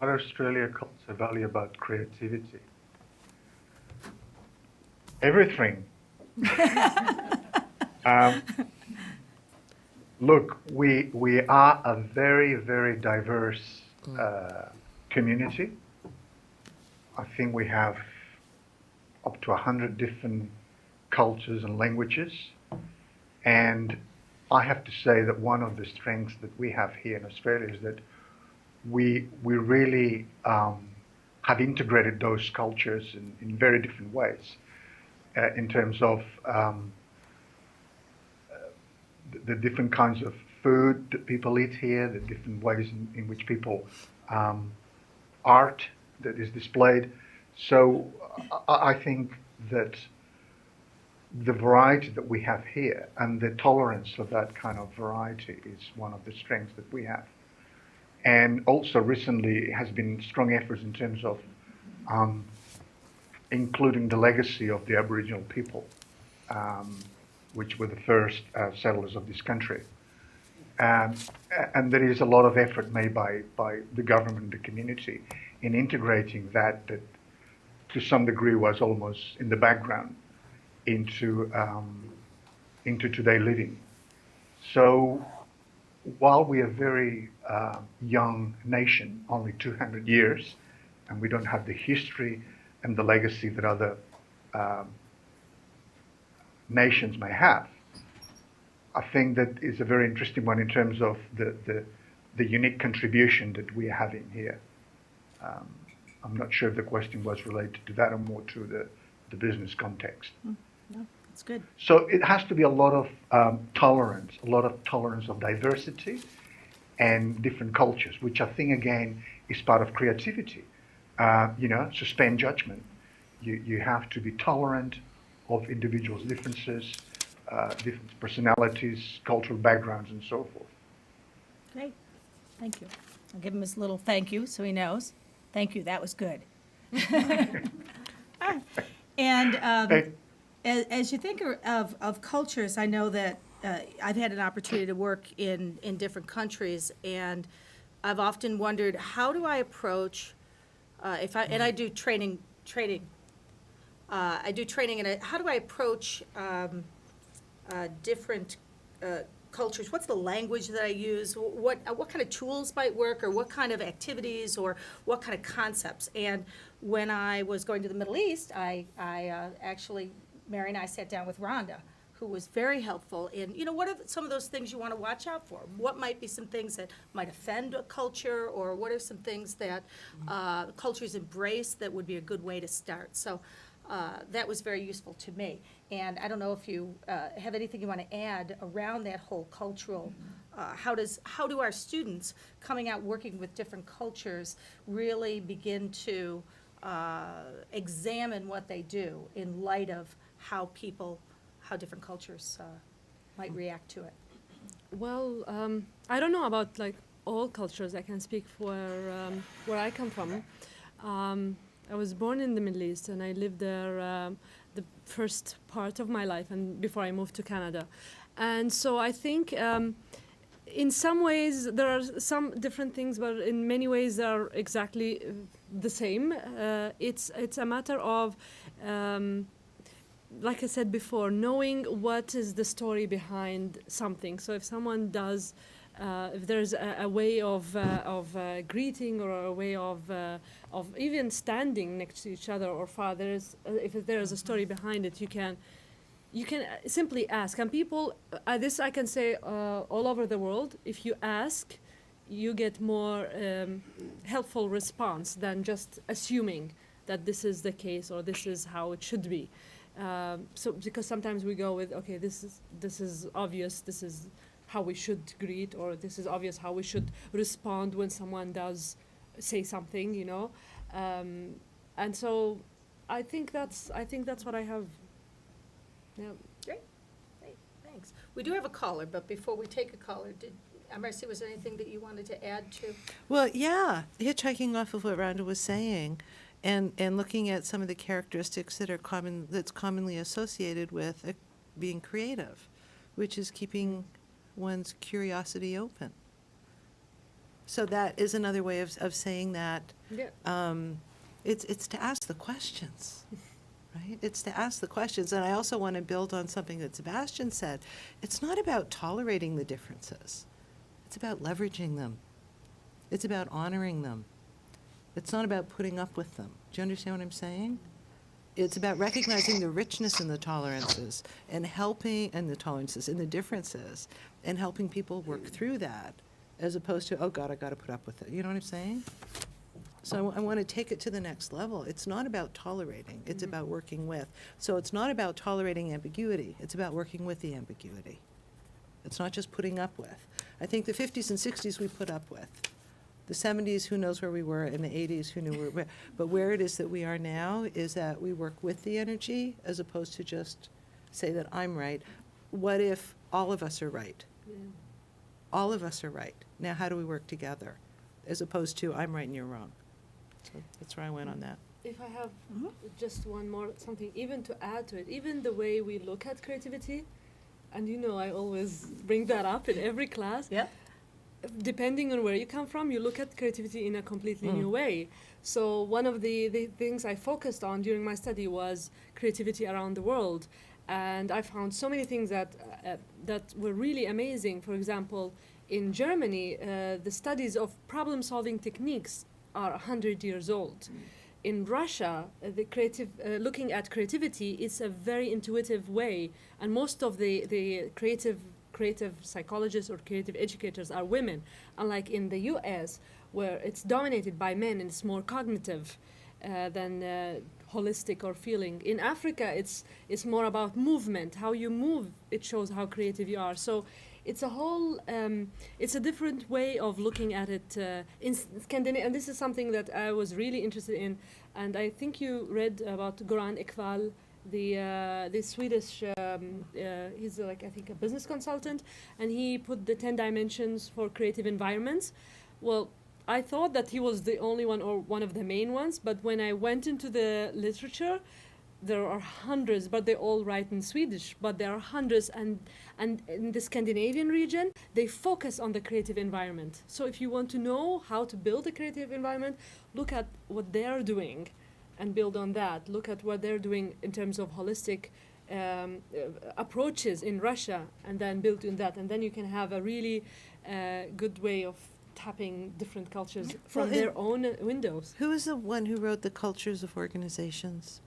What Australia culture value about creativity? Everything. um, Look, we are a very, very diverse community. I think we have up to 100 different cultures and languages. And I have to say that one of the strengths that we have here in Australia is that we really have integrated those cultures in very different ways in terms of the different kinds of food that people eat here, the different ways in which people art that is displayed. So I think that the variety that we have here and the tolerance of that kind of variety is one of the strengths that we have. And also recently has been strong efforts in terms of including the legacy of the Aboriginal people, which were the first settlers of this country. And there is a lot of effort made by the government and the community in integrating that to some degree was almost in the background into today living. So while we are a very young nation, only 200 years, and we don't have the history and the legacy that other nations may have, I think that is a very interesting one in terms of the unique contribution that we are having here. I'm not sure if the question was related to that or more to the business context. No, that's good. So it has to be a lot of tolerance of diversity and different cultures, which I think again is part of creativity. Suspend judgment. You have to be tolerant of individuals' differences, different personalities, cultural backgrounds, and so forth. Great. Thank you. I'll give him his little thank you so he knows. Thank you. That was good. And as you think of cultures, I know that I've had an opportunity to work in different countries, and I've often wondered, how do I approach, and I do training, and how do I approach different cultures? What's the language that I use? What kind of tools might work, or what kind of activities, or what kind of concepts? And when I was going to the Middle East, I actually, Mary and I sat down with Randah, who was very helpful in, what are some of those things you want to watch out for? What might be some things that might offend a culture, or what are some things that cultures embrace that would be a good way to start? So that was very useful to me. And I don't know if you have anything you want to add around that whole cultural, how do our students coming out working with different cultures really begin to examine what they do in light of how different cultures might react to it? Well, I don't know about like all cultures. I can speak for where I come from. I was born in the Middle East, and I lived there the first part of my life, and before I moved to Canada. And so I think in some ways there are some different things, but in many ways they are exactly the same. It's a matter of, like I said before, knowing what is the story behind something. So if someone does, if there's a way of greeting, or a way of even standing next to each other, or if there's a story behind it, you can simply ask. And people, this I can say all over the world, if you ask, you get more helpful response than just assuming that this is the case or this is how it should be. So because sometimes we go with, okay, this is obvious, this is how we should greet, or this is obvious how we should respond when someone does say something, and so I think that's what I have. Yeah. Great, thanks. We do have a caller, but before we take a caller, Marci, was there anything that you wanted to add to? Well, yeah, hitchhiking off of what Randah was saying, and looking at some of the characteristics that's commonly associated with being creative, which is keeping one's curiosity open. So that is another way of saying that. Yeah. It's to ask the questions, right? It's to ask the questions. And I also want to build on something that Sebastian said. It's not about tolerating the differences. It's about leveraging them. It's about honoring them. It's not about putting up with them. Do you understand what I'm saying? It's about recognizing the richness in the tolerances and helping, and the tolerances and the differences, and helping people work through that, as opposed to, oh God, I got to put up with it. You know what I'm saying? So I want to take it to the next level. It's not about tolerating. It's about working with. So it's not about tolerating ambiguity. It's about working with the ambiguity. It's not just putting up with. I think the 50s and 60s we put up with. The 70s, who knows where we were, and the 80s, who knew where we were. But where it is that we are now is that we work with the energy as opposed to just say that I'm right. What if all of us are right? Yeah. All of us are right. Now how do we work together? As opposed to I'm right and you're wrong. So that's where I went on that. If I have just one more something, even to add to it, even the way we look at creativity, and you know I always bring that up in every class. Yep. Depending on where you come from, you look at creativity in a completely new way. So one of the things I focused on during my study was creativity around the world. And I found so many things that were really amazing. For example, in Germany, the studies of problem-solving techniques are 100 years old. In Russia, looking at creativity is a very intuitive way, and most of the creative psychologists or creative educators are women, unlike in the US, where it's dominated by men and it's more cognitive than holistic or feeling. In Africa, it's more about movement. How you move, it shows how creative you are. So it's a whole, it's a different way of looking at it in Scandinavia. And this is something that I was really interested in. And I think you read about Goran Ekvall, the Swedish, he's like, I think, a business consultant, and he put the 10 dimensions for creative environments. Well, I thought that he was the only one or one of the main ones, but when I went into the literature, there are hundreds, but they all write in Swedish, but there are hundreds, and in the Scandinavian region, they focus on the creative environment. So if you want to know how to build a creative environment, look at what they are doing and build on that. Look at what they're doing in terms of holistic approaches in Russia, and then build on that. And then you can have a really good way of tapping different cultures from their own windows. Who is the one who wrote The Cultures of Organizations?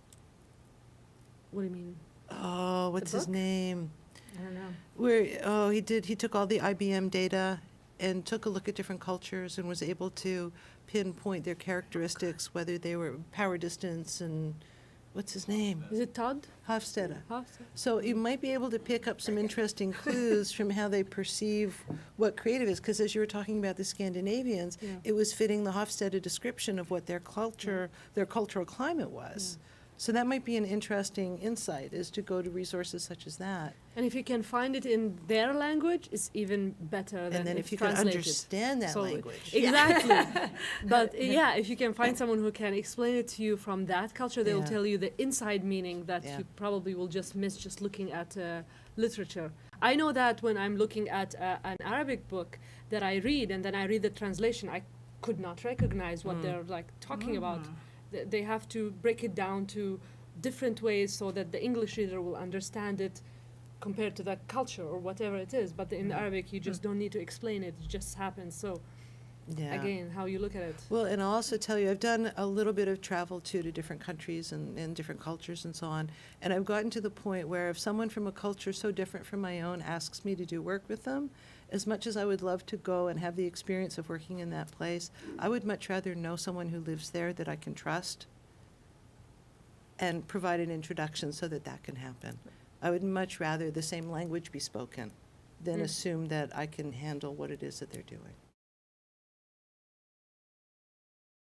What do you mean? Oh, what's his name? I don't know. He took all the IBM data and took a look at different cultures and was able to pinpoint their characteristics, whether they were power distance and what's his name? Is it Todd? Hofstede. Hofstede. So you might be able to pick up some interesting clues from how they perceive what creative is, because as you were talking about the Scandinavians, it was fitting the Hofstede description of what their culture, their cultural climate was. Yeah. So that might be an interesting insight, is to go to resources such as that. And if you can find it in their language, it's even better than And then it's if you can translated. understand that So language. Exactly. But yeah, if you can find someone who can explain it to you from that culture, they'll tell you the inside meaning that you probably will just miss just looking at literature. I know that when I'm looking at an Arabic book that I read, and then I read the translation, I could not recognize what they're like talking about. They have to break it down to different ways so that the English reader will understand it compared to that culture or whatever it is. But in Arabic, you just don't need to explain it. It just happens. So again, how you look at it. Well, and I'll also tell you, I've done a little bit of travel to different countries and different cultures and so on. And I've gotten to the point where if someone from a culture so different from my own asks me to do work with them, as much as I would love to go and have the experience of working in that place, I would much rather know someone who lives there that I can trust and provide an introduction so that that can happen. I would much rather the same language be spoken than assume that I can handle what it is that they're doing.